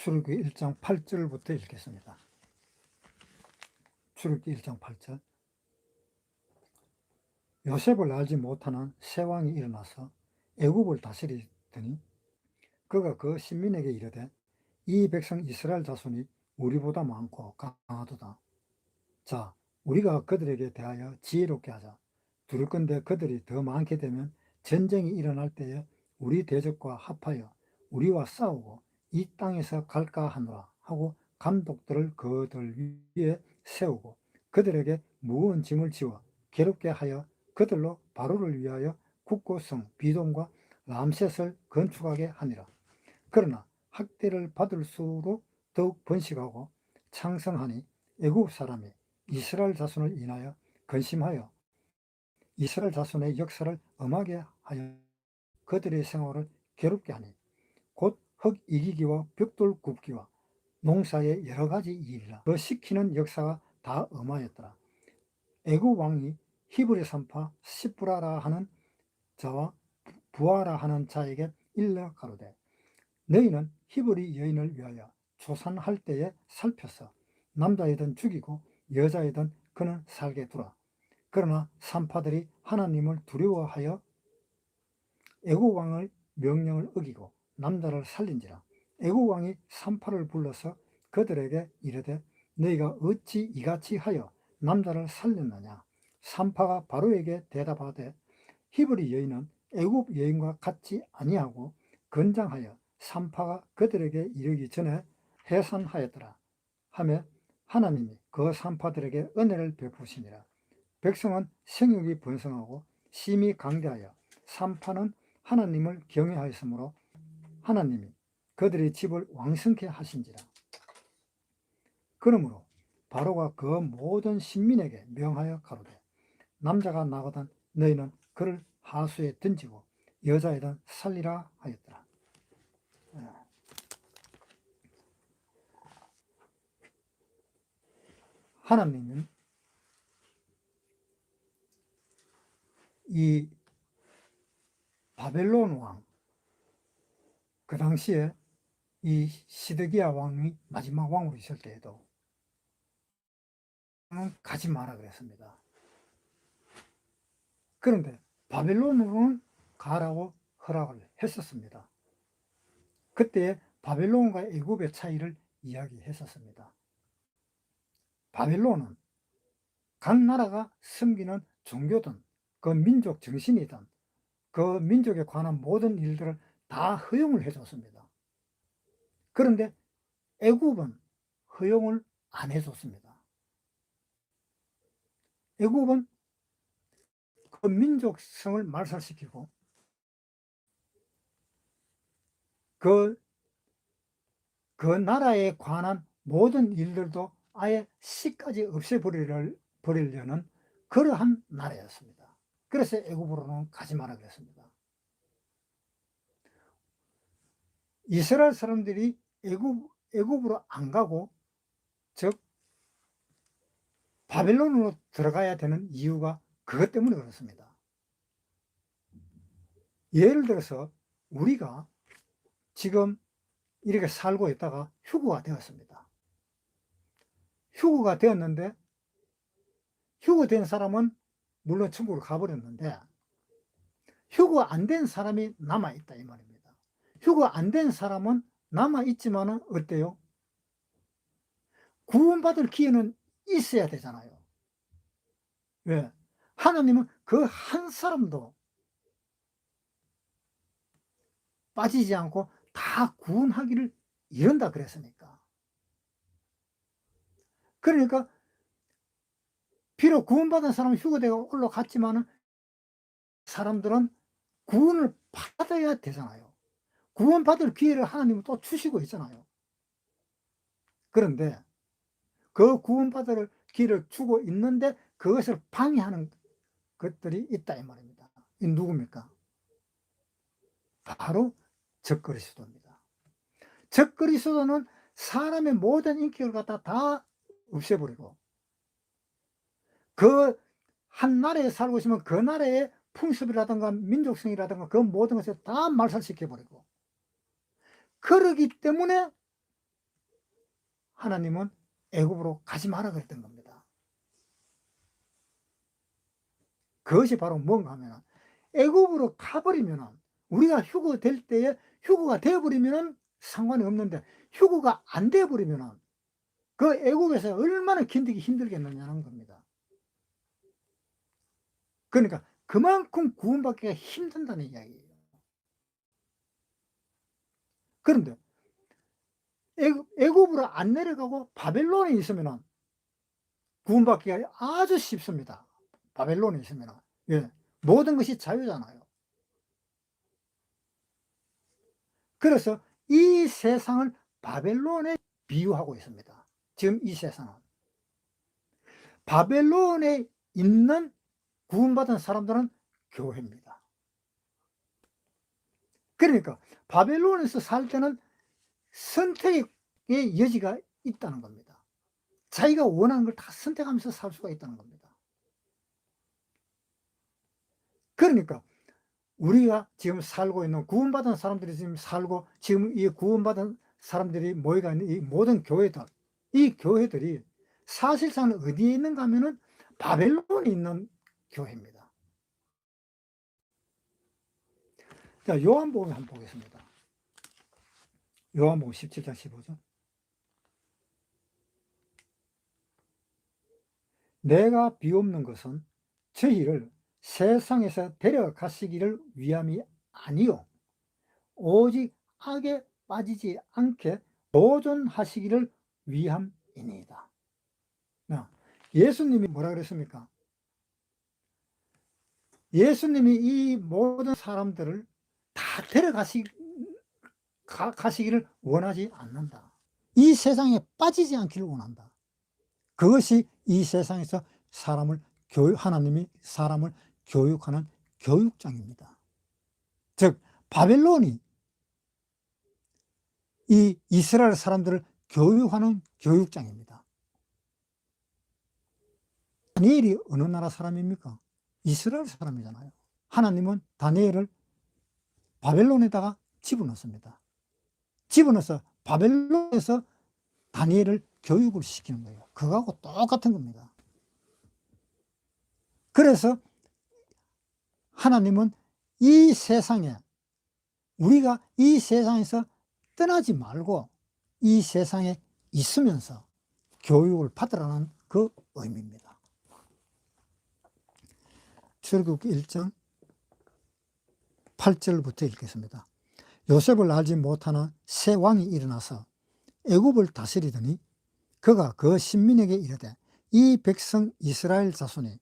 출애굽기 1장 8절부터 읽겠습니다. 출애굽기 1장 8절. 요셉을 알지 못하는 새 왕이 일어나서 애굽을 다스리더니 그가 그 신민에게 이르되 이 백성 이스라엘 자손이 우리보다 많고 강하도다. 자, 우리가 그들에게 대하여 지혜롭게 하자. 두렵건대 그들이 더 많게 되면 전쟁이 일어날 때에 우리 대적과 합하여 우리와 싸우고 이 땅에서 갈까 하노라 하고 감독들을 그들 위에 세우고 그들에게 무거운 짐을 지워 괴롭게 하여 그들로 바로를 위하여 국고성 비돔과 람셋을 건축하게 하니라. 그러나 학대를 받을수록 더욱 번식하고 창성하니 애굽 사람이 이스라엘 자손을 인하여 근심하여 이스라엘 자손의 역사를 엄하게 하여 그들의 생활을 괴롭게 하니 곧 흙 이기기와 벽돌 굽기와 농사의 여러 가지 일이라. 그 시키는 역사가 다 엄하였더라. 애굽 왕이 히브리 산파 시브라라 하는 자와 부하라 하는 자에게 일러 가로되 너희는 히브리 여인을 위하여 조산할 때에 살펴서 남자이든 죽이고 여자이든 그는 살게 두라. 그러나 산파들이 하나님을 두려워하여 애굽 왕의 명령을 어기고 남자를 살린지라. 애굽 왕이 산파를 불러서 그들에게 이르되 너희가 어찌 이같이 하여 남자를 살렸느냐. 산파가 바로에게 대답하되 히브리 여인은 애굽 여인과 같지 아니하고 건장하여 산파가 그들에게 이르기 전에 해산하였더라 하며 하나님이 그 산파들에게 은혜를 베푸시니라. 백성은 생육이 번성하고 심히 강대하여 산파는 하나님을 경외하였으므로 하나님이 그들의 집을 왕성케 하신지라. 그러므로 바로가 그 모든 신민에게 명하여 가로되 남자가 나거든 너희는 그를 하수에 던지고 여자이든 살리라 하였더라. 하나님은 이 바벨론 왕, 그 당시에 이 시드기야 왕이 마지막 왕으로 있을 때에도 가지 마라 그랬습니다. 그런데 바벨론으로는 가라고 허락을 했었습니다. 그때 바벨론과 애굽의 차이를 이야기했었습니다. 바벨론은 각 나라가 섬기는 종교든 그 민족 정신이든 그 민족에 관한 모든 일들을 다 허용을 해줬습니다. 그런데 애굽은 허용을 안 해줬습니다. 애굽은 그 민족성을 말살시키고 그 나라에 관한 모든 일들도 아예 씨까지 없애버리려는 그러한 나라였습니다. 그래서 애굽으로는 가지 마라 그랬습니다. 이스라엘 사람들이 애굽으로 안 가고 즉 바벨론으로 들어가야 되는 이유가 그것 때문에 그렇습니다. 예를 들어서 우리가 지금 이렇게 살고 있다가 휴거가 되었습니다. 휴거가 되었는데 휴거된 사람은 물론 천국으로 가버렸는데 휴거 안 된 사람이 남아있다 이 말입니다. 휴거 안 된 사람은 남아있지만은 어때요? 구원받을 기회는 있어야 되잖아요. 왜? 하나님은 그 한 사람도 빠지지 않고 다 구원하기를 이른다 그랬으니까. 그러니까 비록 구원받은 사람은 휴거되고 올라갔지만은 사람들은 구원을 받아야 되잖아요. 구원받을 기회를 하나님은 또 주시고 있잖아요. 그런데 그 구원받을 기회를 주고 있는데 그것을 방해하는 것들이 있다 이 말입니다. 이 누굽니까? 바로 적그리스도입니다. 적그리스도는 사람의 모든 인격을 갖다 다 없애버리고 그 한 나라에 살고 있으면 그 나라의 풍습이라든가 민족성이라든가 그 모든 것을 다 말살시켜버리고 그러기 때문에 하나님은 애굽으로 가지 마라 그랬던 겁니다. 그것이 바로 뭔가 하면 애굽으로 가버리면은 우리가 휴거될 때에 휴거가 되어버리면은 상관이 없는데 휴거가 안 되어버리면은 그 애굽에서 얼마나 견디기 힘들겠느냐는 겁니다. 그러니까 그만큼 구원받기가 힘든다는 이야기예요. 그런데 애굽으로 안 내려가고 바벨론에 있으면은 구원받기가 아주 쉽습니다. 바벨론에 있으면은. 예. 모든 것이 자유잖아요. 그래서 이 세상을 바벨론에 비유하고 있습니다. 지금 이 세상은. 바벨론에 있는 구원받은 사람들은 교회입니다. 그러니까 바벨론에서 살 때는 선택의 여지가 있다는 겁니다. 자기가 원하는 걸 다 선택하면서 살 수가 있다는 겁니다. 그러니까 우리가 지금 살고 있는 구원받은 사람들이 지금 살고 지금 이 구원받은 사람들이 모여가 있는 이 모든 교회들, 이 교회들이 사실상 어디에 있는가 하면은 바벨론에 있는 교회입니다. 자, 요한복음 한번 보겠습니다. 요한복음 17장 15절. 내가 비옵는 것은 저희를 세상에서 데려가시기를 위함이 아니요 오직 악에 빠지지 않게 보존하시기를 위함이니이다. 예수님이 뭐라 그랬습니까? 예수님이 이 모든 사람들을 다 가시기를 원하지 않는다. 이 세상에 빠지지 않기를 원한다. 그것이 이 세상에서 하나님이 사람을 교육하는 교육장입니다. 즉, 바벨론이 이 이스라엘 사람들을 교육하는 교육장입니다. 다니엘이 어느 나라 사람입니까? 이스라엘 사람이잖아요. 하나님은 다니엘을 바벨론에다가 집어넣습니다. 집어넣어서 바벨론에서 다니엘을 교육을 시키는 거예요. 그거하고 똑같은 겁니다. 그래서 하나님은 이 세상에 우리가 이 세상에서 떠나지 말고 이 세상에 있으면서 교육을 받으라는 그 의미입니다. 출애굽기 1장 8절부터 읽겠습니다. 요셉을 알지 못하는 새 왕이 일어나서 애굽을 다스리더니 그가 그 신민에게 이르되 이 백성 이스라엘 자손이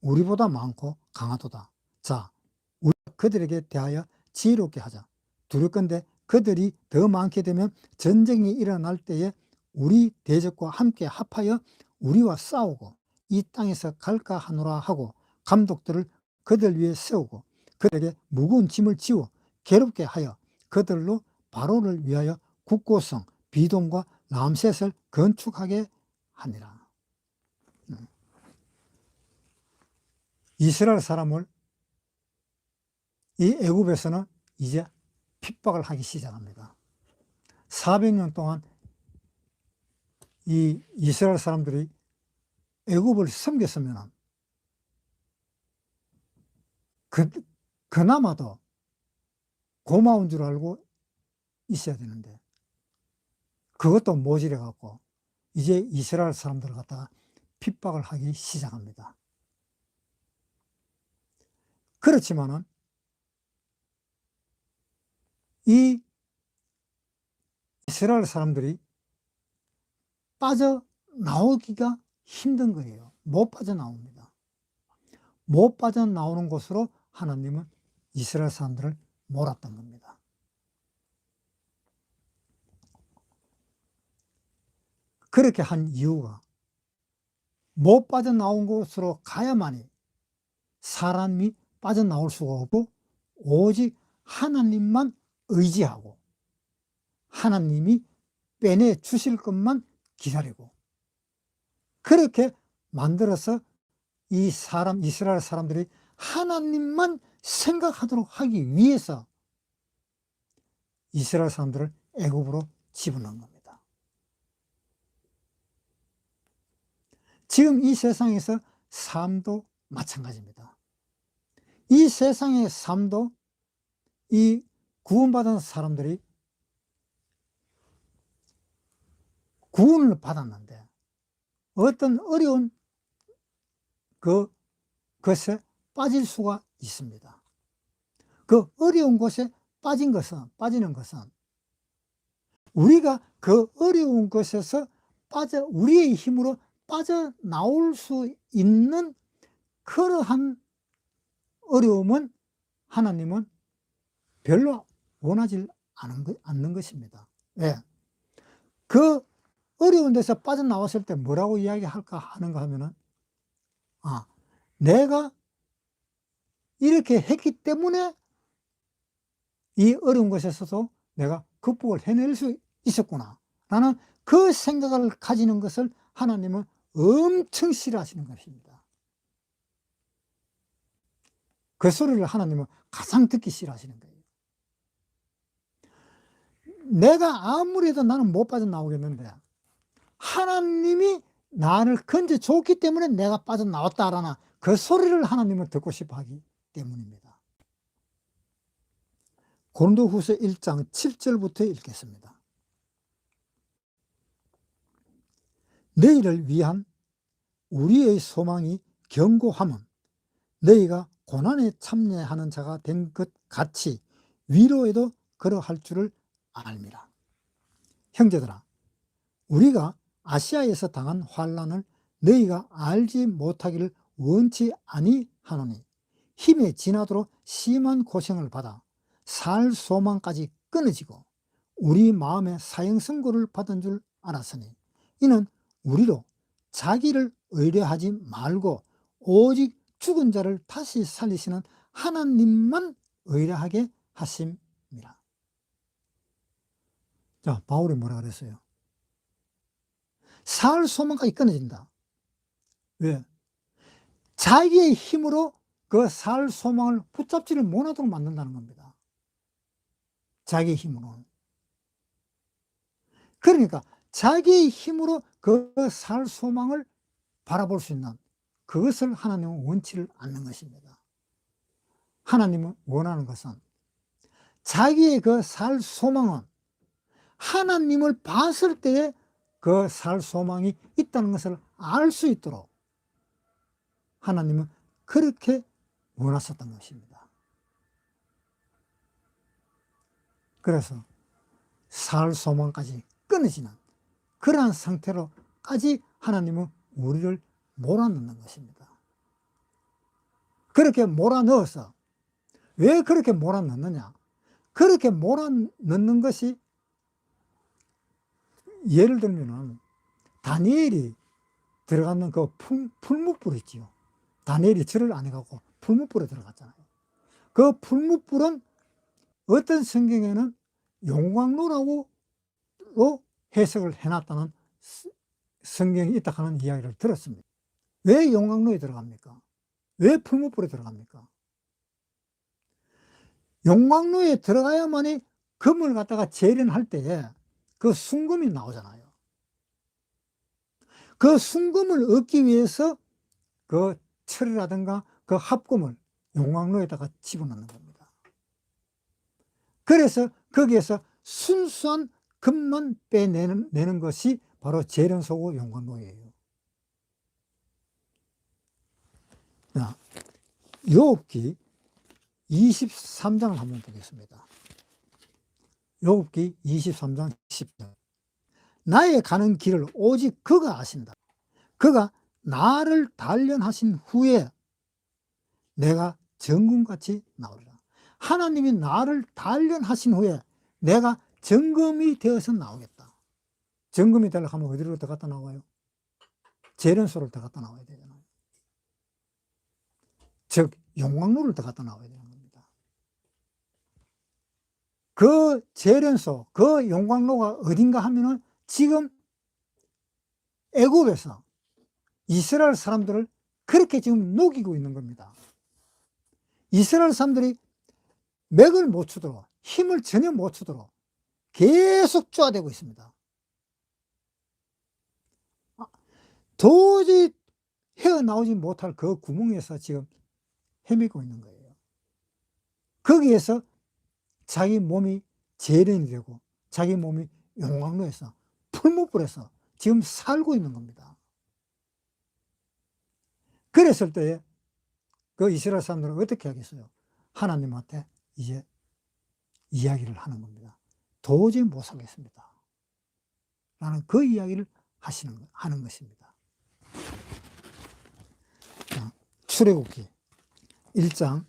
우리보다 많고 강하도다. 자, 우리가 그들에게 대하여 지혜롭게 하자. 두렵건대 그들이 더 많게 되면 전쟁이 일어날 때에 우리 대적과 함께 합하여 우리와 싸우고 이 땅에서 갈까 하노라 하고 감독들을 그들 위에 세우고 그들에게 무거운 짐을 지워 괴롭게 하여 그들로 바로를 위하여 국고성 비돔과 람셋을 건축하게 하니라. 이스라엘 사람을 이 애굽에서는 이제 핍박을 하기 시작합니다. 400년 동안 이 이스라엘 사람들이 애굽을 섬겼으면 그나마도 고마운 줄 알고 있어야 되는데 그것도 모자래 갖고 이제 이스라엘 사람들을 갖다가 핍박을 하기 시작합니다. 그렇지만은 이 이스라엘 사람들이 빠져나오기가 힘든 거예요. 못 빠져나옵니다. 못 빠져나오는 곳으로 하나님은 이스라엘 사람들을 몰았던 겁니다. 그렇게 한 이유가 못 빠져나온 곳으로 가야만이 사람이 빠져나올 수가 없고 오직 하나님만 의지하고 하나님이 빼내 주실 것만 기다리고 그렇게 만들어서 이스라엘 사람들이 하나님만 생각하도록 하기 위해서 이스라엘 사람들을 애굽으로 집어넣은 겁니다. 지금 이 세상에서 삶도 마찬가지입니다. 이 세상의 삶도 이 구원받은 사람들이 구원을 받았는데 어떤 어려운 것에 빠질 수가 있습니다. 그 어려운 곳에 빠지는 것은 우리가 그 어려운 것에서 우리의 힘으로 빠져나올 수 있는 그러한 어려움은 하나님은 별로 원하지 않는 것입니다. 왜? 그 어려운 데서 빠져나왔을 때 뭐라고 이야기할까 하는가 하면은, 내가 이렇게 했기 때문에 이 어려운 것에서도 내가 극복을 해낼 수 있었구나 라는 그 생각을 가지는 것을 하나님은 엄청 싫어하시는 것입니다. 그 소리를 하나님은 가장 듣기 싫어하시는 거예요. 내가 아무리 해도 나는 못 빠져나오겠는데 하나님이 나를 건져줬기 때문에 내가 빠져나왔다라는 그 소리를 하나님은 듣고 싶어 하기 때문입니다. 고린도후서 1장 7절부터 읽겠습니다. 너희를 위한 우리의 소망이 견고함은 너희가 고난에 참여하는 자가 된 것 같이 위로에도 그러할 줄을 압니다. 형제들아, 우리가 아시아에서 당한 환난을 너희가 알지 못하기를 원치 아니하노니 힘에 지나도록 심한 고생을 받아 살 소망까지 끊어지고 우리 마음에 사형선고를 받은 줄 알았으니 이는 우리로 자기를 의뢰하지 말고 오직 죽은 자를 다시 살리시는 하나님만 의뢰하게 하심이라. 자, 바울이 뭐라 그랬어요? 살 소망까지 끊어진다. 왜? 자기의 힘으로 그 살 소망을 붙잡지를 못하도록 만든다는 겁니다. 자기의 힘으로. 그러니까 자기의 힘으로 그 살 소망을 바라볼 수 있는 그것을 하나님은 원치를 않는 것입니다. 하나님은 원하는 것은 자기의 그 살 소망은 하나님을 봤을 때에 그 살 소망이 있다는 것을 알 수 있도록 하나님은 그렇게 원하셨던 것입니다. 그래서 살 소망까지 끊어지는 그러한 상태로까지 하나님은 우리를 몰아넣는 것입니다. 그렇게 몰아넣어서 왜 그렇게 몰아넣느냐? 그렇게 몰아넣는 것이 예를 들면은 다니엘이 들어가는 그 풀무불 있지요. 다니엘이 절을 안 해갖고 풀무불에 들어갔잖아요. 그 풀무불은 어떤 성경에는 용광로라고 해석을 해놨다는 성경이 있다 하는 이야기를 들었습니다. 왜 용광로에 들어갑니까? 왜 풀무불에 들어갑니까? 용광로에 들어가야만이 금을 갖다가 재련할 때에 그 순금이 나오잖아요. 그 순금을 얻기 위해서 그 철이라든가 그 합금을 용광로에다가 집어넣는 겁니다. 그래서 거기에서 순수한 금만 빼내는 것이 바로 재련소고 용광로예요. 욥기 23장을 한번 보겠습니다. 욥기 23장 10절. 나의 가는 길을 오직 그가 아신다. 그가 나를 단련하신 후에 내가 정금같이 나오리라. 하나님이 나를 단련하신 후에 내가 정금이 되어서 나오겠다. 정금이 되려고 하면 어디로 더 갖다 나와요? 재련소를 더 갖다 나와야 되잖아요. 즉 용광로를 더 갖다 나와야 되는 겁니다. 그 재련소, 그 용광로가 어딘가 하면은 지금 애굽에서 이스라엘 사람들을 그렇게 지금 녹이고 있는 겁니다. 이스라엘 사람들이 맥을 못 추도록, 힘을 전혀 못 추도록 계속 쪼아대고 있습니다. 도저히 헤어나오지 못할 그 구멍에서 지금 헤매고 있는 거예요. 거기에서 자기 몸이 재련이 되고 자기 몸이 용광로에서 풀무불에서 지금 살고 있는 겁니다. 그랬을 때에 그 이스라엘 사람들은 어떻게 하겠어요? 하나님한테 이제 이야기를 하는 겁니다. 도저히 못 살겠습니다. 라는 그 이야기를 하는 것입니다. 출애굽기 1장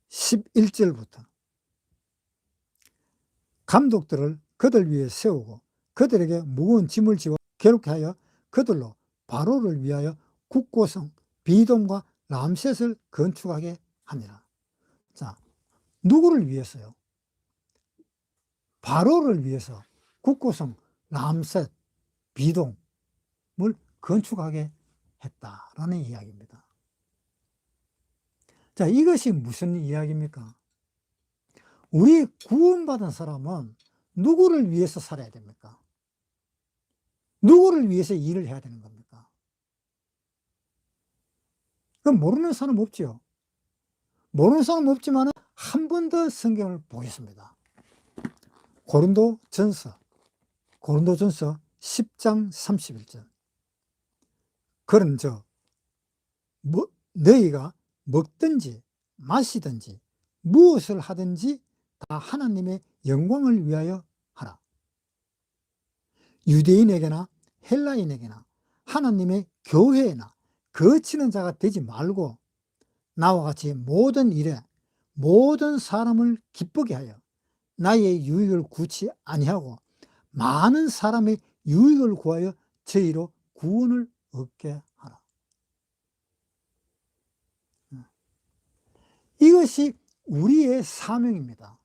11절부터 감독들을 그들 위에 세우고 그들에게 무거운 짐을 지워 괴롭게 하여 그들로 바로를 위하여 국고성 비돔과 람셋을 건축하게 하니라. 자, 누구를 위해서요? 바로를 위해서 국고성 람셋 비돔을 건축하게 했다라는 이야기입니다. 자, 이것이 무슨 이야기입니까? 우리 구원받은 사람은 누구를 위해서 살아야 됩니까? 누구를 위해서 일을 해야 되는 겁니까? 그럼 모르는 사람 없죠. 모르는 사람 없지만 한 번 더 성경을 보겠습니다. 고린도전서 10장 31절. 그런즉 너희가 먹든지 마시든지 무엇을 하든지 다 하나님의 영광을 위하여 하라. 유대인에게나 헬라인에게나 하나님의 교회에나 거치는 자가 되지 말고 나와 같이 모든 일에 모든 사람을 기쁘게 하여 나의 유익을 구치 아니하고 많은 사람의 유익을 구하여 저희로 구원을 얻게 하라. 이것이 우리의 사명입니다.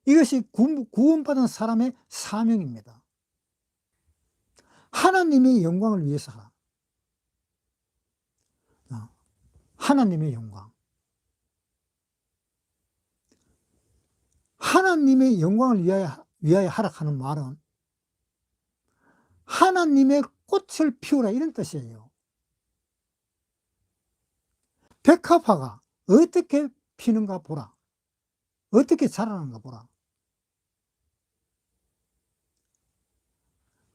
이것이 구원받은 사람의 사명입니다. 하나님의 영광을 위해서 하라. 하나님의 영광. 하나님의 영광을 위하여 하라는 말은 하나님의 꽃을 피우라 이런 뜻이에요. 백합화가 어떻게 피는가 보라. 어떻게 자라는가 보라.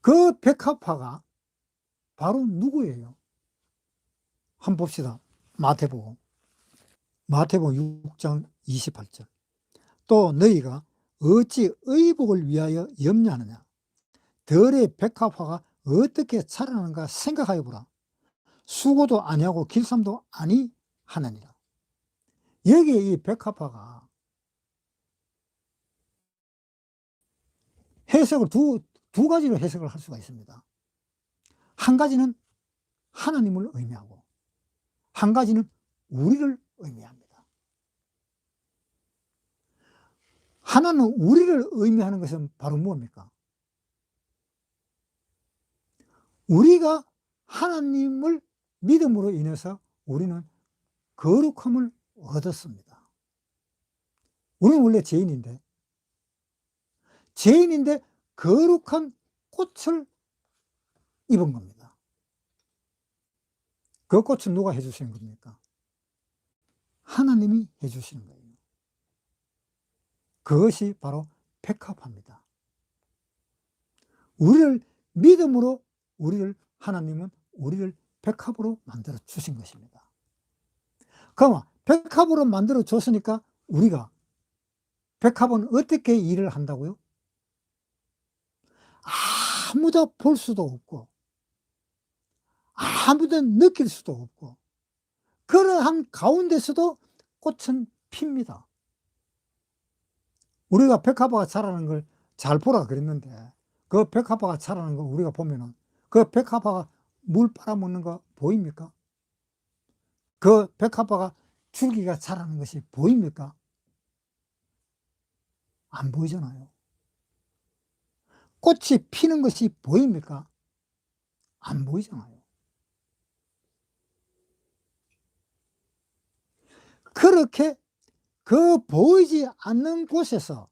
그 백합화가 바로 누구예요? 한번 봅시다. 마태복음 6장 28절. 또 너희가 어찌 의복을 위하여 염려하느냐? 들의 백합화가 어떻게 자라는가 생각하여 보라. 수고도 아니하고 길쌈도 아니하느니라. 여기에 이 백합화가 해석을 두 가지로 해석을 할 수가 있습니다. 한 가지는 하나님을 의미하고 한 가지는 우리를 의미합니다. 하나는 우리를 의미하는 것은 바로 무엇입니까? 우리가 하나님을 믿음으로 인해서 우리는 거룩함을 얻었습니다. 우리는 원래 죄인인데 거룩한 꽃을 입은 겁니다. 그 꽃은 누가 해주시는 겁니까? 하나님이 해주시는 거예요. 그것이 바로 백합화입니다. 우리를 믿음으로 하나님은 우리를 백합으로 만들어 주신 것입니다. 그러면 백합으로 만들어 줬으니까 우리가 백합은 어떻게 일을 한다고요? 아무도 볼 수도 없고 아무도 느낄 수도 없고 그러한 가운데서도 꽃은 핍니다. 우리가 백합화가 자라는 걸 잘 보라 그랬는데 그 백합화가 자라는 걸 우리가 보면은 그 백합화가 물 빨아먹는 거 보입니까? 그 백합화가 줄기가 자라는 것이 보입니까? 안 보이잖아요. 꽃이 피는 것이 보입니까? 안 보이잖아요. 그렇게 그 보이지 않는 곳에서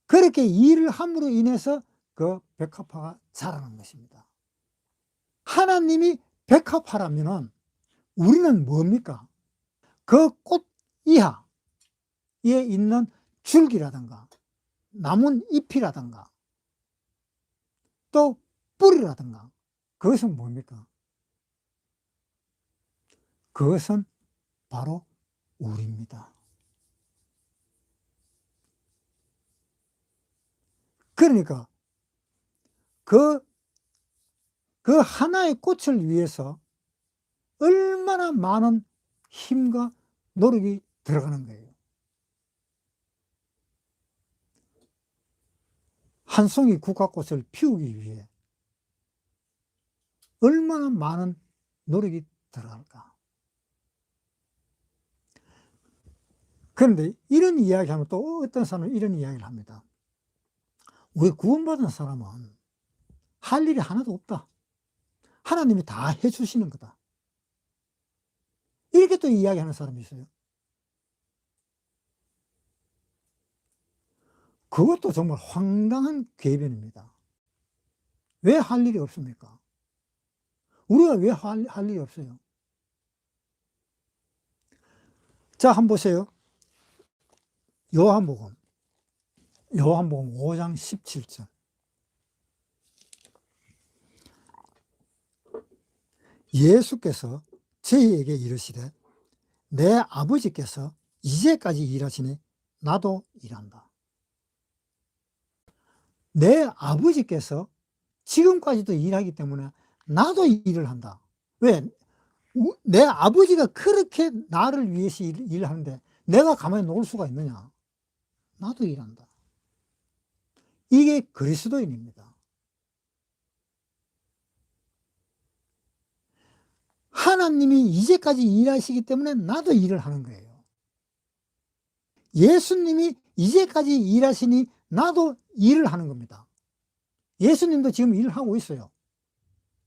그렇게 일을 함으로 인해서 그 백합화가 자라는 것입니다. 하나님이 백합화라면은 우리는 뭡니까? 그 꽃 이하에 있는 줄기라든가 나뭇잎이라든가 또 뿌리라든가 그것은 뭡니까? 그것은 바로 우리입니다. 그러니까 그 하나의 꽃을 위해서 얼마나 많은 힘과 노력이 들어가는 거예요. 한 송이 국화꽃을 피우기 위해 얼마나 많은 노력이 들어갈까. 그런데 이런 이야기하면 또 어떤 사람은 이런 이야기를 합니다. 우리 구원받은 사람은 할 일이 하나도 없다. 하나님이 다 해주시는 거다. 이렇게 또 이야기하는 사람이 있어요. 그것도 정말 황당한 궤변입니다. 왜 할 일이 없습니까? 우리가 왜 할 일이 없어요? 자, 한번 보세요. 요한복음 5장 17절. 예수께서 저희에게 이르시되 내 아버지께서 이제까지 일하시니 나도 일한다. 내 아버지께서 지금까지도 일하기 때문에 나도 일을 한다. 왜? 내 아버지가 그렇게 나를 위해서 일을 하는데 내가 가만히 놓을 수가 있느냐? 나도 일한다. 이게 그리스도인입니다. 하나님이 이제까지 일하시기 때문에 나도 일을 하는 거예요. 예수님이 이제까지 일하시니 나도 일을 하는 겁니다. 예수님도 지금 일을 하고 있어요.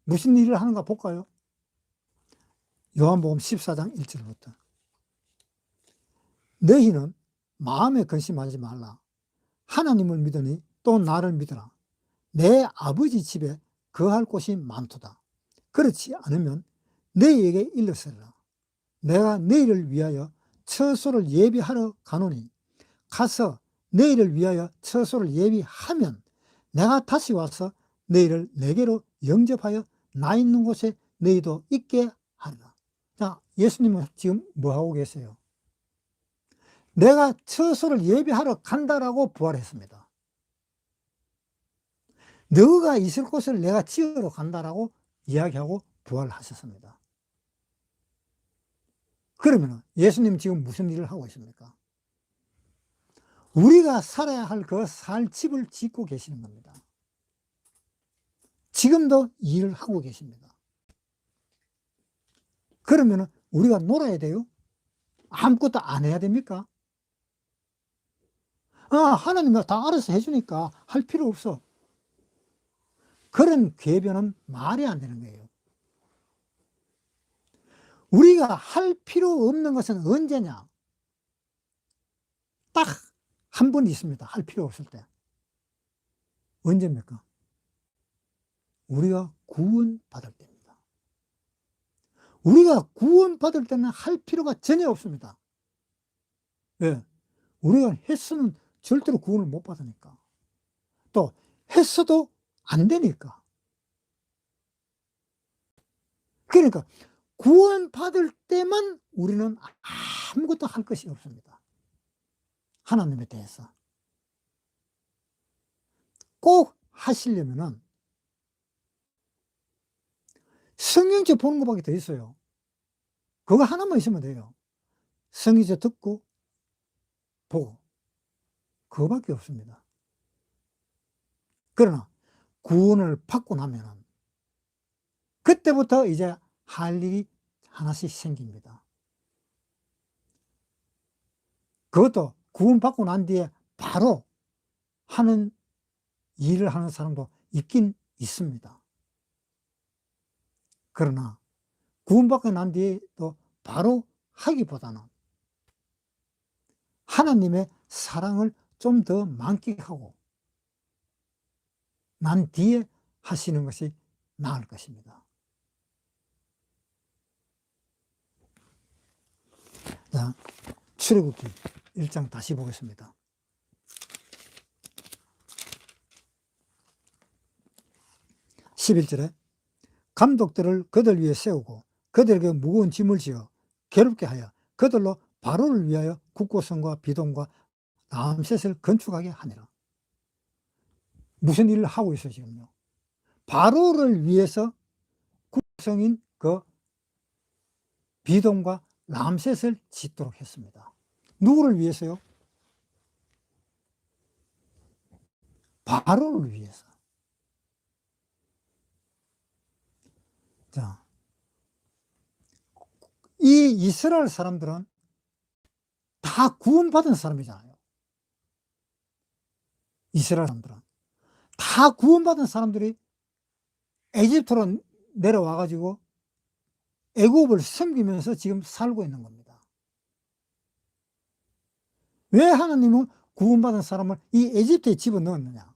무슨 일을 하는가 볼까요? 요한복음 14장 1절부터. 너희는 마음에 근심하지 말라. 하나님을 믿으니 또 나를 믿으라. 내 아버지 집에 거할 곳이 많도다. 그렇지 않으면 너희에게 일렀으리라. 내가 너희를 위하여 처소를 예비하러 가노니 가서 너희를 위하여 처소를 예비하면 내가 다시 와서 너희를 내게로 영접하여 나 있는 곳에 너희도 있게 하리라. 자, 예수님은 지금 뭐 하고 계세요? 내가 처소를 예비하러 간다라고 부활했습니다. 너가 있을 곳을 내가 지으러 간다라고 이야기하고 부활하셨습니다. 그러면 예수님 지금 무슨 일을 하고 있습니까? 우리가 살아야 할 그 살 집을 짓고 계시는 겁니다. 지금도 일을 하고 계십니다. 그러면 우리가 놀아야 돼요? 아무것도 안 해야 됩니까? 하나님이 다 알아서 해주니까 할 필요 없어. 그런 궤변은 말이 안 되는 거예요. 우리가 할 필요 없는 것은 언제냐? 딱 한 번 있습니다. 할 필요 없을 때. 언제입니까? 우리가 구원받을 때입니다. 우리가 구원받을 때는 할 필요가 전혀 없습니다. 왜? 우리가 했으면 절대로 구원을 못 받으니까. 또 했어도 안 되니까. 그러니까 구원받을 때만 우리는 아무것도 할 것이 없습니다. 하나님에 대해서. 꼭 하시려면은 성경책 보는 것밖에 더 있어요. 그거 하나만 있으면 돼요. 성경책 듣고 보고. 그거밖에 없습니다. 그러나 구원을 받고 나면은 그때부터 이제 할 일이 하나씩 생깁니다. 그것도 구원받고 난 뒤에 바로 하는 일을 하는 사람도 있긴 있습니다. 그러나 구원받고 난 뒤에도 바로 하기보다는 하나님의 사랑을 좀 더 만끽하고 난 뒤에 하시는 것이 나을 것입니다. 자, 출애굽기 1장 다시 보겠습니다. 11절에 감독들을 그들 위에 세우고 그들에게 무거운 짐을 지어 괴롭게 하여 그들로 바로를 위하여 국고성과 비동과 라암셋을 건축하게 하니라. 무슨 일을 하고 있어요, 지금요? 바로를 위해서 국성인 그 비동과 라암셋을 짓도록 했습니다. 누구를 위해서요? 바로를 위해서. 자, 이 이스라엘 사람들은 다 구원받은 사람이잖아요. 이스라엘 사람들은 다 구원받은 사람들이 에집트로 내려와 가지고 애굽을 섬기면서 지금 살고 있는 겁니다. 왜 하나님은 구원받은 사람을 이 에집트에 집어넣었느냐?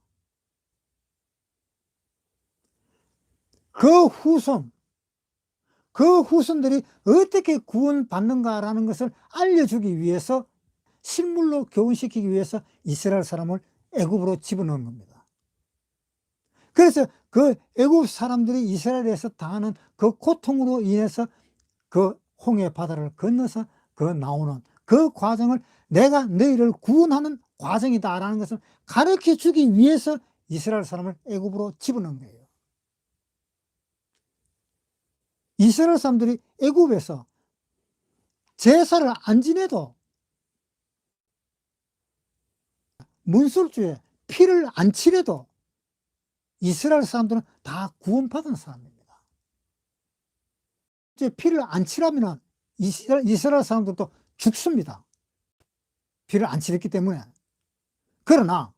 그 후손들이 어떻게 구원받는가라는 것을 알려주기 위해서, 실물로 교훈시키기 위해서 이스라엘 사람을 애굽으로 집어넣은 겁니다. 그래서 그 애굽 사람들이 이스라엘에서 당하는 그 고통으로 인해서 그 홍해 바다를 건너서 그 나오는 그 과정을 내가 너희를 구원하는 과정이다라는 것을 가르쳐 주기 위해서 이스라엘 사람을 애굽으로 집어넣은 거예요. 이스라엘 사람들이 애굽에서 제사를 안 지내도, 문설주에 피를 안 칠해도 이스라엘 사람들은 다 구원받은 사람입니다. 이제 피를 안 칠하면 이스라엘 사람들도 죽습니다. 피를 안 칠했기 때문에. 그러나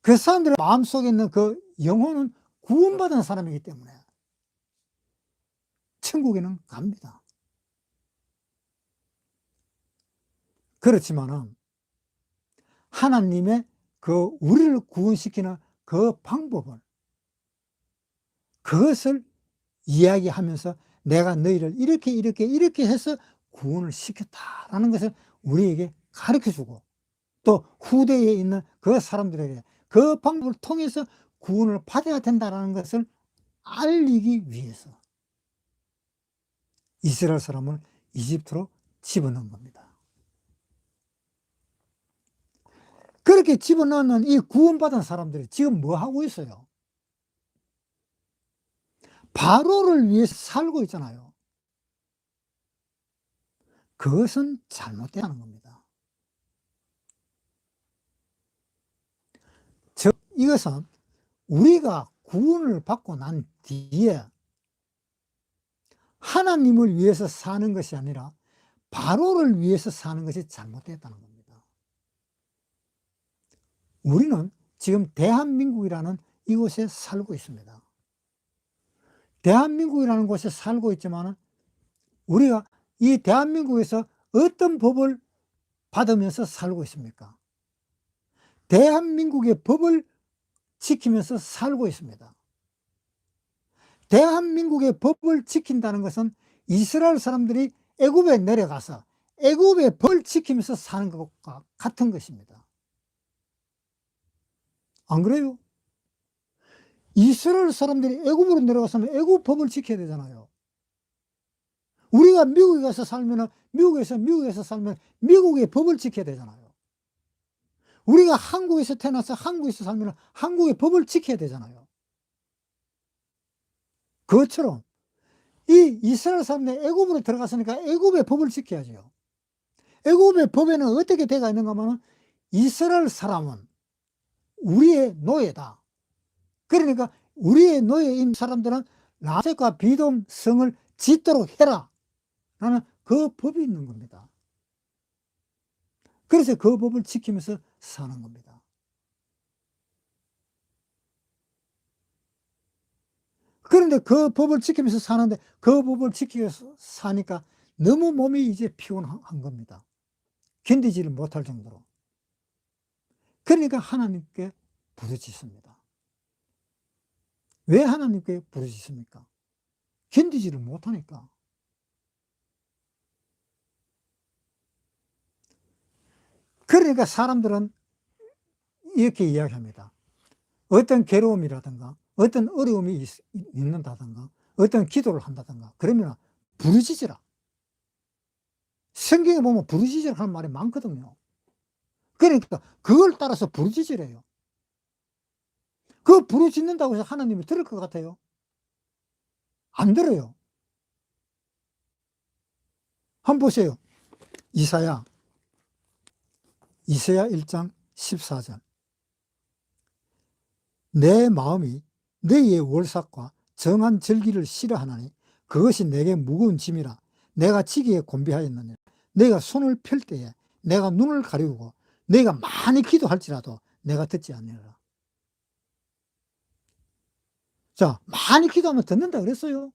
그 사람들의 마음속에 있는 그 영혼은 구원받은 사람이기 때문에 천국에는 갑니다. 그렇지만은 하나님의 그 우리를 구원시키는 그 방법을, 그것을 이야기하면서 내가 너희를 이렇게 해서 구원을 시켰다라는 것을 우리에게 가르쳐 주고, 또 후대에 있는 그 사람들에게 그 방법을 통해서 구원을 받아야 된다는 것을 알리기 위해서 이스라엘 사람을 이집트로 집어넣은 겁니다. 그렇게 집어넣는 이 구원받은 사람들이 지금 뭐 하고 있어요? 바로를 위해서 살고 있잖아요. 그것은 잘못되는 겁니다. 즉, 이것은 우리가 구원을 받고 난 뒤에 하나님을 위해서 사는 것이 아니라 바로를 위해서 사는 것이 잘못됐다는 겁니다. 우리는 지금 대한민국이라는 이곳에 살고 있습니다. 대한민국이라는 곳에 살고 있지만 우리가 이 대한민국에서 어떤 법을 받으면서 살고 있습니까? 대한민국의 법을 지키면서 살고 있습니다. 대한민국의 법을 지킨다는 것은 이스라엘 사람들이 애굽에 내려가서 애굽의 법을 지키면서 사는 것과 같은 것입니다. 안 그래요? 이스라엘 사람들이 애굽으로 내려갔으면 애굽 법을 지켜야 되잖아요. 우리가 미국에 가서 살면 미국에서 살면 미국의 법을 지켜야 되잖아요. 우리가 한국에서 태어나서 한국에서 살면 한국의 법을 지켜야 되잖아요. 그것처럼 이 이스라엘 사람들이 애굽으로 들어갔으니까 애굽의 법을 지켜야죠. 애굽의 법에는 어떻게 되어 있는가 하면 이스라엘 사람은 우리의 노예다. 그러니까 우리의 노예인 사람들은 라셋과 비돔 성을 짓도록 해라 라는 그 법이 있는 겁니다. 그래서 그 법을 지키면서 사는 겁니다. 그런데 그 법을 지키면서 사는데 그 법을 지키면서 사니까 너무 몸이 이제 피곤한 겁니다. 견디지를 못할 정도로. 그러니까 하나님께 부르짖습니다. 왜 하나님께 부르짖습니까? 견디지를 못하니까. 그러니까 사람들은 이렇게 이야기합니다. 어떤 괴로움이라든가 어떤 어려움이 있는다든가 어떤 기도를 한다든가 그러면 부르짖으라. 성경에 보면 부르짖으라 하는 말이 많거든요. 그러니까 그걸 따라서 부르짖으래요. 그 부르짖는다고 해서 하나님이 들을 것 같아요? 안 들어요. 한번 보세요. 이사야 1장 14절. 내 마음이 너희의 월삭과 정한 절기를 싫어하나니 그것이 내게 무거운 짐이라 내가 지기에 곤비하였느니라. 내가 손을 펼 때에 내가 눈을 가리우고 내가 많이 기도할지라도 내가 듣지 않느니라. 자, 많이 기도하면 듣는다 그랬어요?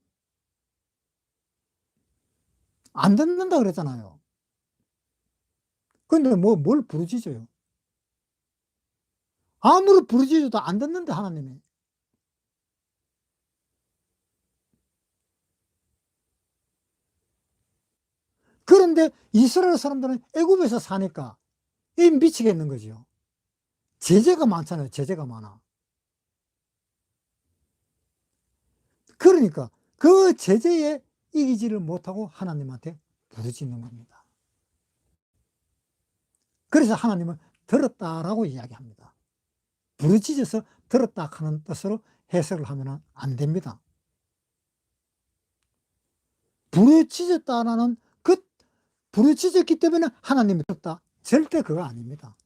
안 듣는다 그랬잖아요. 근데 뭘 부르짖어요? 아무리 부르짖어도 안 듣는데 하나님이. 그런데 이스라엘 사람들은 애굽에서 사니까 이 미치겠는 거죠. 제재가 많잖아요. 제재가 많아. 그러니까 그 제재에 이기지를 못하고 하나님한테 부르짖는 겁니다. 그래서 하나님은 들었다라고 이야기합니다. 부르짖어서 들었다 하는 뜻으로 해석을 하면 안 됩니다. 부르짖었다라는 그 부르짖었기 때문에 하나님이 들었다. 절대 그거 아닙니다.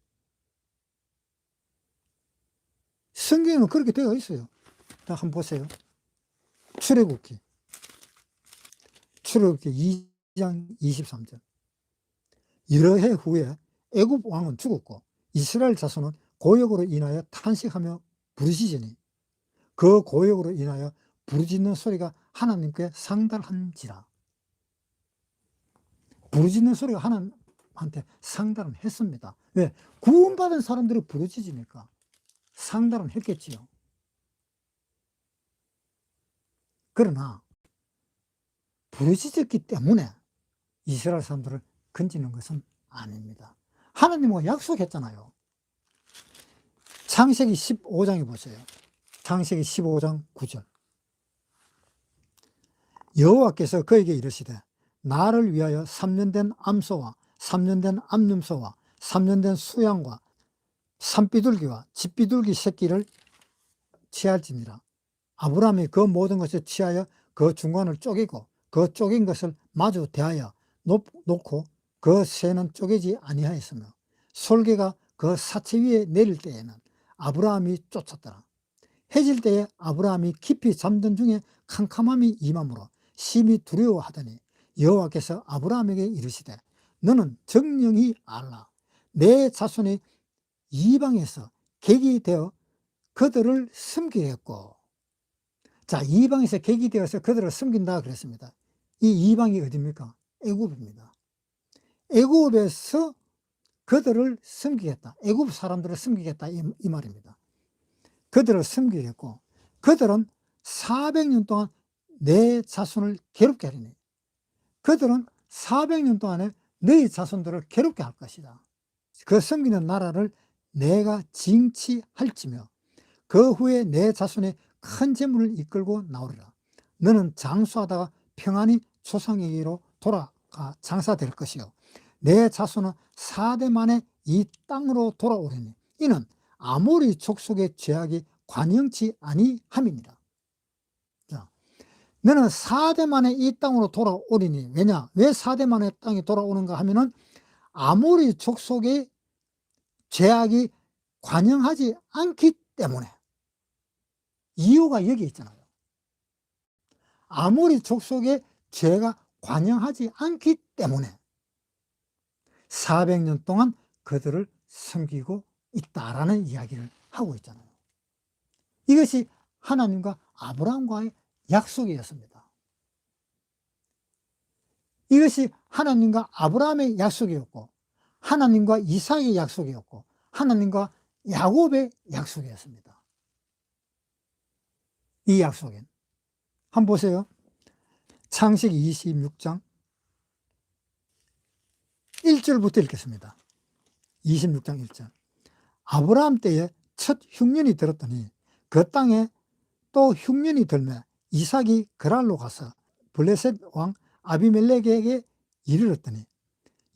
성경에는 그렇게 되어 있어요. 자, 한번 보세요. 출애굽기 2장 23절. 여러 해 후에 애굽 왕은 죽었고 이스라엘 자손은 고역으로 인하여 탄식하며 부르짖으니 그 고역으로 인하여 부르짖는 소리가 하나님께 상달한지라. 부르짖는 소리가 하나님한테 상달은 했습니다. 왜? 구원받은 사람들이 부르짖으니까 상달은 했겠지요. 그러나 부르짖었기 때문에 이스라엘 사람들을 건지는 것은 아닙니다. 하나님은 약속했잖아요. 창세기 15장에 보세요. 창세기 15장 9절. 여호와께서 그에게 이르시되 나를 위하여 3년 된 암소와 3년 된 암염소와 3년 된 수양과 산비둘기와 집비둘기 새끼를 취할지니라. 아브라함이 그 모든 것을 취하여 그 중간을 쪼개고 그 쪼갠 것을 마주 대하여 놓고 그 새는 쪼개지 아니하였으며 솔개가 그 사체 위에 내릴 때에는 아브라함이 쫓았더라. 해질 때에 아브라함이 깊이 잠든 중에 캄캄함이 임함으로 심히 두려워하더니 여호와께서 아브라함에게 이르시되 너는 정령이 알라. 내 자손이 이방에서 객이 되어 그들을 섬기겠고. 자, 이방에서 객이 되어서 그들을 섬긴다 그랬습니다. 이 이방이 어디입니까? 애굽입니다. 애굽에서 그들을 섬기겠다. 애굽 사람들을 섬기겠다 이 말입니다. 그들을 섬기겠고 그들은 400년 동안 내 자손을 괴롭게 하리니 그들은 400년 동안에 너희 자손들을 괴롭게 할 것이다. 그 섬기는 나라를 내가 징치할지며 그 후에 내 자손이 큰 재물을 이끌고 나오리라. 너는 장수하다가 평안히 조상에게로 돌아가 장사될 것이요 내 자손은 4대 만에 이 땅으로 돌아오리니 이는 아모리 족속의 죄악이 관영치 아니함이니라. 자, 너는 4대 만에 이 땅으로 돌아오리니 왜냐? 왜 4대 만에 땅에 돌아오는가 하면은 아모리 족속의 죄악이 관영하지 않기 때문에. 이유가 여기 있잖아요. 아모리 족속의 죄가 관영하지 않기 때문에 400년 동안 그들을 섬기고 있다라는 이야기를 하고 있잖아요. 이것이 하나님과 아브라함과의 약속이었습니다. 이것이 하나님과 아브라함의 약속이었고 하나님과 이삭의 약속이었고 하나님과 야곱의 약속이었습니다. 이 약속엔 한번 보세요. 창세기 26장 1절부터 읽겠습니다. 26장 1절. 아브라함 때에 첫 흉년이 들었더니 그 땅에 또 흉년이 들매 이삭이 그랄로 가서 블레셋 왕 아비멜렉에게 이르렀더니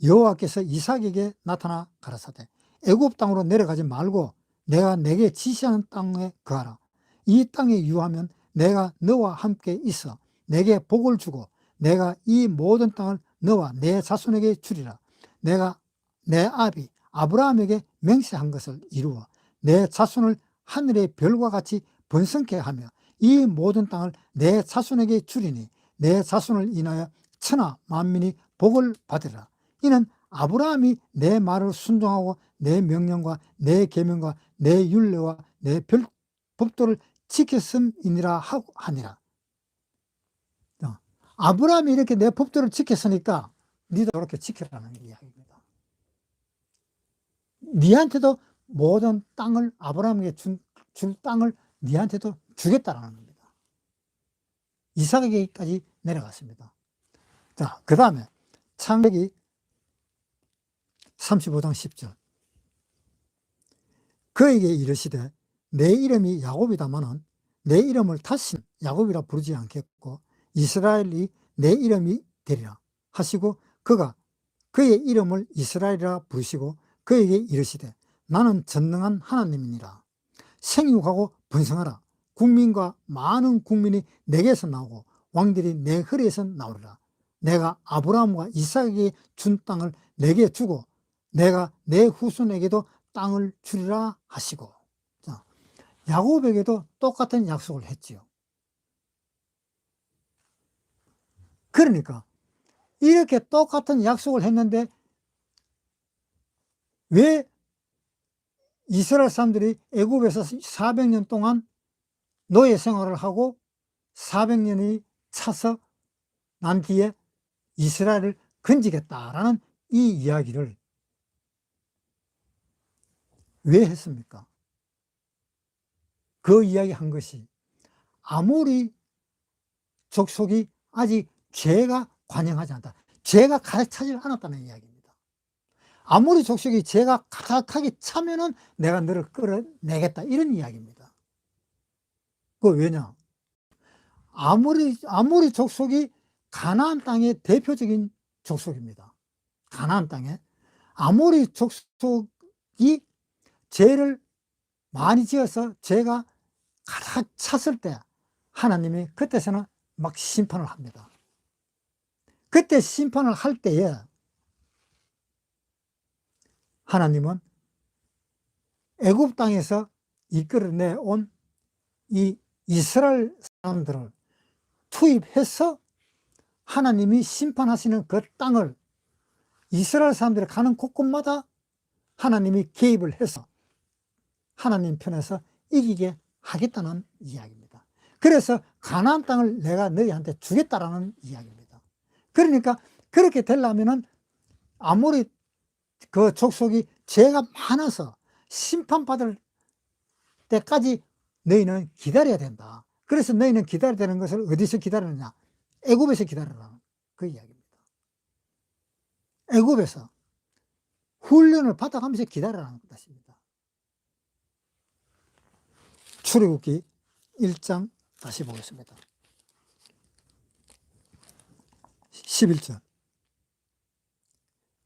여호와께서 이삭에게 나타나 가라사대 애굽 땅으로 내려가지 말고 내가 내게 지시하는 땅에 거하라. 이 땅에 유하면 내가 너와 함께 있어 내게 복을 주고 내가 이 모든 땅을 너와 내 자손에게 주리라. 내가 내 아비 아브라함에게 맹세한 것을 이루어 내 자손을 하늘의 별과 같이 번성케 하며 이 모든 땅을 내 자손에게 주리니 내 자손을 인하여 천하 만민이 복을 받으리라. 이는 아브라함이 내 말을 순종하고 내 명령과 내 계명과 내 율례와 내 법도를 지켰음이니라 하고 하니라. 아브라함이 이렇게 내 법도를 지켰으니까 니도 그렇게 지키라는 이야기입니다. 니한테도 모든 땅을 아브라함에게 줄 땅을 니한테도 주겠다라는 겁니다. 이삭에게까지 내려갔습니다. 자, 그 다음에 창세기 35장 10절. 그에게 이르시되 내 이름이 야곱이다마는 내 이름을 다시 야곱이라 부르지 않겠고 이스라엘이 내 이름이 되리라 하시고 그가 그의 이름을 이스라엘이라 부르시고 그에게 이르시되 나는 전능한 하나님이니라. 생육하고 번성하라. 국민과 많은 국민이 내게서 나오고 왕들이 내 허리에서 나오리라. 내가 아브라함과 이삭에게 준 땅을 내게 주고 내가 내 후손에게도 땅을 주리라 하시고. 자, 야곱에게도 똑같은 약속을 했지요. 그러니까 이렇게 똑같은 약속을 했는데 왜 이스라엘 사람들이 애굽에서 400년 동안 노예 생활을 하고 400년이 차서 난 뒤에 이스라엘을 건지겠다라는 이 이야기를 왜 했습니까? 그 이야기 한 것이 아모리 족속이 아직 죄가 관영하지 않다. 죄가 가득 차지 않았다는 이야기입니다. 아모리 족속이 죄가 가득하게 차면은 내가 너를 끌어내겠다 이런 이야기입니다. 그 왜냐? 아모리 족속이 가나안 땅의 대표적인 족속입니다. 가나안 땅에 아모리 족속이 죄를 많이 지어서 죄가 가득 찼을 때 하나님이 그때서는 막 심판을 합니다. 그때 심판을 할 때에 하나님은 애굽 땅에서 이끌어내온 이 이스라엘 사람들을 투입해서 하나님이 심판하시는 그 땅을 이스라엘 사람들이 가는 곳곳마다 하나님이 개입을 해서 하나님 편에서 이기게 하겠다는 이야기입니다. 그래서 가나안 땅을 내가 너희한테 주겠다라는 이야기입니다. 그러니까 그렇게 되려면은 아모리 그 족속이 죄가 많아서 심판받을 때까지 너희는 기다려야 된다. 그래서 너희는 기다려야 되는 것을 어디서 기다리느냐? 애굽에서 기다리라는 그 이야기입니다. 애굽에서 훈련을 받아가면서 기다리라는 것입니다. 출애굽기 1장 다시 보겠습니다. 11절.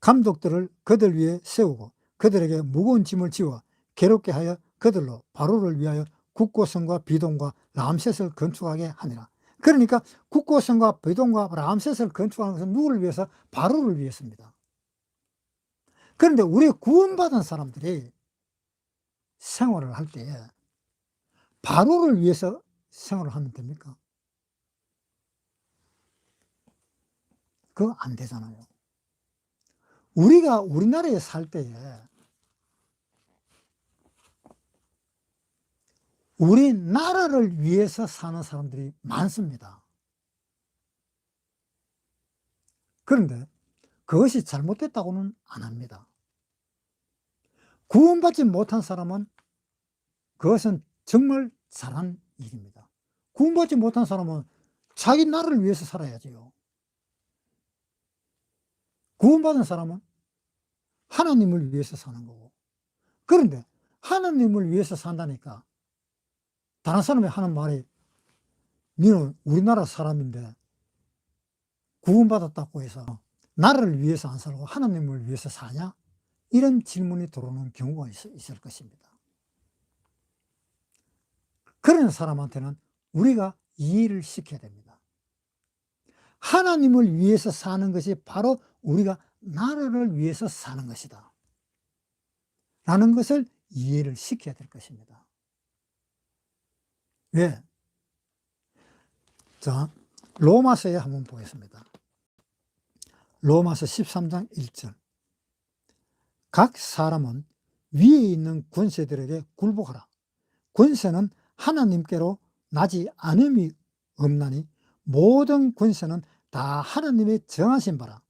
감독들을 그들 위에 세우고 그들에게 무거운 짐을 지워 괴롭게 하여 그들로 바로를 위하여 국고성과 비동과 람셋을 건축하게 하니라. 그러니까 국고성과 비동과 람셋을 건축하는 것은 누구를 위해서? 바로를 위해서입니다. 그런데 우리 구원받은 사람들이 생활을 할 때에 바로를 위해서 생활을 하면 됩니까? 그거 안 되잖아요. 우리가 우리나라에 살 때에 우리나라를 위해서 사는 사람들이 많습니다. 그런데 그것이 잘못됐다고는 안 합니다. 구원받지 못한 사람은 그것은 정말 잘한 일입니다. 구원받지 못한 사람은 자기 나라를 위해서 살아야지요. 구원받은 사람은 하나님을 위해서 사는 거고. 그런데 하나님을 위해서 산다니까 다른 사람이 하는 말이 너는 우리나라 사람인데 구원받았다고 해서 나라를 위해서 안 살고 하나님을 위해서 사냐? 이런 질문이 들어오는 경우가 있을 것입니다. 그런 사람한테는 우리가 이해를 시켜야 됩니다. 하나님을 위해서 사는 것이 바로 우리가 나라를 위해서 사는 것이다 라는 것을 이해를 시켜야 될 것입니다. 왜? 자, 로마서에 한번 보겠습니다. 로마서 13장 1절. 각 사람은 위에 있는 권세들에게 굴복하라. 권세는 하나님께로 나지 않음이 없나니 모든 권세는 다 하나님의 정하신 바라.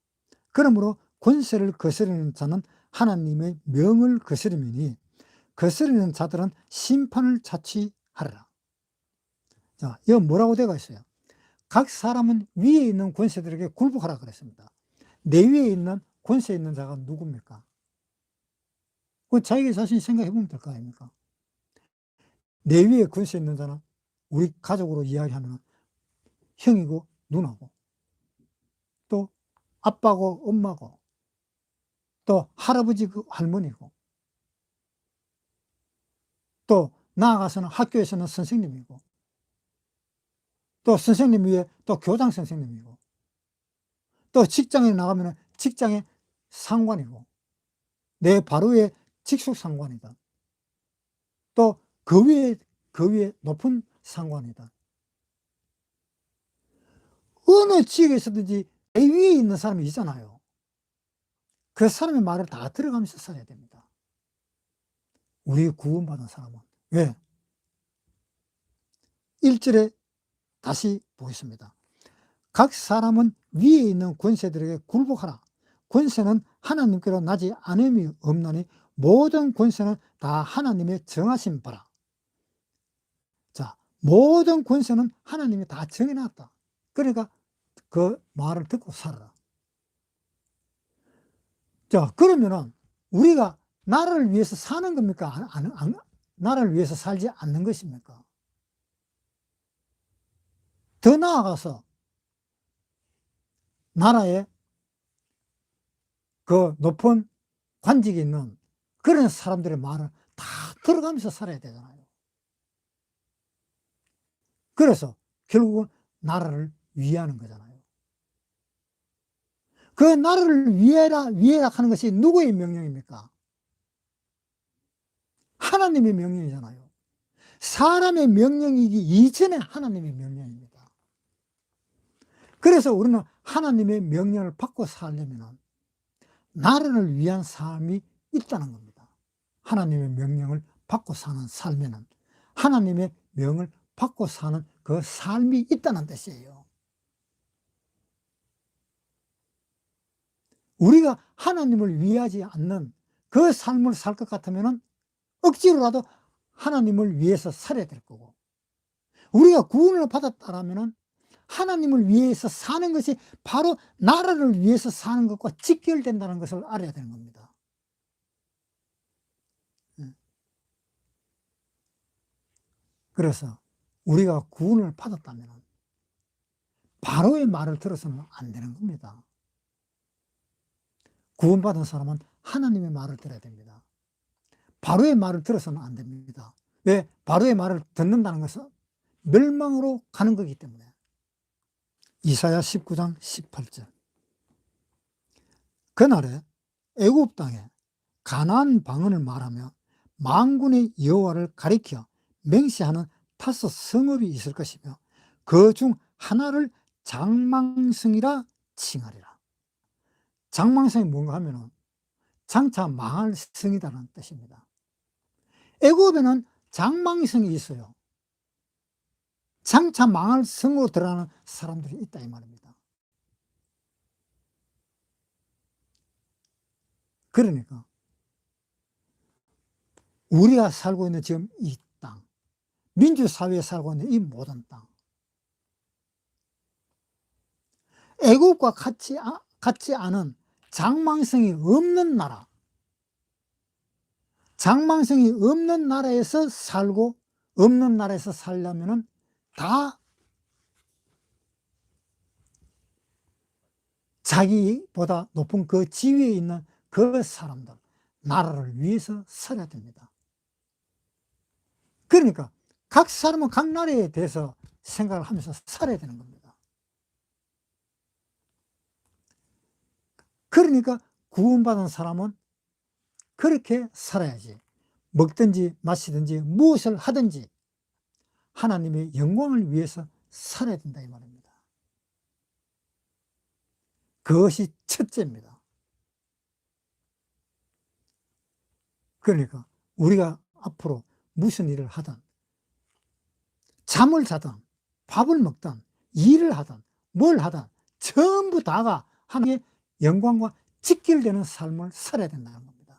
그러므로 권세를 거스르는 자는 하나님의 명을 거스름이니 거스르는 자들은 심판을 자취하리라. 자, 이거 뭐라고 되어 있어요? 각 사람은 위에 있는 권세들에게 굴복하라 그랬습니다. 내 위에 있는 권세 있는 자가 누굽니까? 그 자기 자신이 생각해 보면 될 거 아닙니까? 내 위에 권세 있는 자는 우리 가족으로 이야기하면 형이고 누나고 또 아빠고 엄마고 또 할아버지고 할머니고 또 나아가서는 학교에서는 선생님이고 또 선생님 위에 또 교장 선생님이고 또 직장에 나가면 직장의 상관이고 내 바로 위에 직속 상관이다. 또 그 위에 높은 상관이다. 어느 지역에서든지 내 위에 있는 사람이 있잖아요. 그 사람의 말을 다 들어가면서 살아야 됩니다. 우리 구원받은 사람은. 왜? 1절에 다시 보겠습니다. 각 사람은 위에 있는 권세들에게 굴복하라. 권세는 하나님께로 나지 않음이 없나니 모든 권세는 다 하나님의 정하신 바라. 자, 모든 권세는 하나님이 다 정해놨다. 그러니까 그 말을 듣고 살아라. 자, 그러면은 우리가 나라를 위해서 사는 겁니까? 나라를 위해서 살지 않는 것입니까? 더 나아가서 나라에 그 높은 관직이 있는 그런 사람들의 말을 다 들어가면서 살아야 되잖아요. 그래서 결국은 나라를 위하는 거잖아요. 그 나라를 위해라 하는 것이 누구의 명령입니까? 하나님의 명령이잖아요. 사람의 명령이기 이전에 하나님의 명령입니다. 그래서 우리는 하나님의 명령을 받고 살려면 나라를 위한 삶이 있다는 겁니다. 하나님의 명령을 받고 사는 삶에는 하나님의 명을 받고 사는 그 삶이 있다는 뜻이에요. 우리가 하나님을 위하지 않는 그 삶을 살 것 같으면 억지로라도 하나님을 위해서 살아야 될 거고, 우리가 구원을 받았다면 하나님을 위해서 사는 것이 바로 나라를 위해서 사는 것과 직결된다는 것을 알아야 되는 겁니다. 그래서 우리가 구원을 받았다면 바로의 말을 들어서는 안 되는 겁니다. 구원받은 사람은 하나님의 말을 들어야 됩니다. 바로의 말을 들어서는 안 됩니다. 왜? 바로의 말을 듣는다는 것은 멸망으로 가는 거기 때문에. 이사야 19장 18절. 그날에 애굽 땅에 가나안 방언을 말하며 만군의 여호와를 가리켜 맹세하는 5 성읍이 있을 것이며 그 중 하나를 장망성이라 칭하리라. 장망성이 뭔가 하면은 장차 망할 성이다라는 뜻입니다. 애굽에는 장망성이 있어요. 장차 망할 성으로 들어가는 사람들이 있다 이 말입니다. 그러니까 우리가 살고 있는 지금 이 땅, 민주사회에 살고 있는 이 모든 땅, 애국과 같지 않은 장망성이 없는 나라, 장망성이 없는 나라에서 살고 없는 나라에서 살려면은 다 자기보다 높은 그 지위에 있는 그 사람들, 나라를 위해서 살아야 됩니다. 그러니까 각 사람은 각 나라에 대해서 생각을 하면서 살아야 되는 겁니다. 그러니까 구원받은 사람은 그렇게 살아야지. 먹든지 마시든지 무엇을 하든지 하나님의 영광을 위해서 살아야 된다 이 말입니다. 그것이 첫째입니다. 그러니까 우리가 앞으로 무슨 일을 하든 잠을 자든 밥을 먹든 일을 하든 뭘 하든 전부 다가 하나님의 영광과 직결되는 삶을 살아야 된다는 겁니다.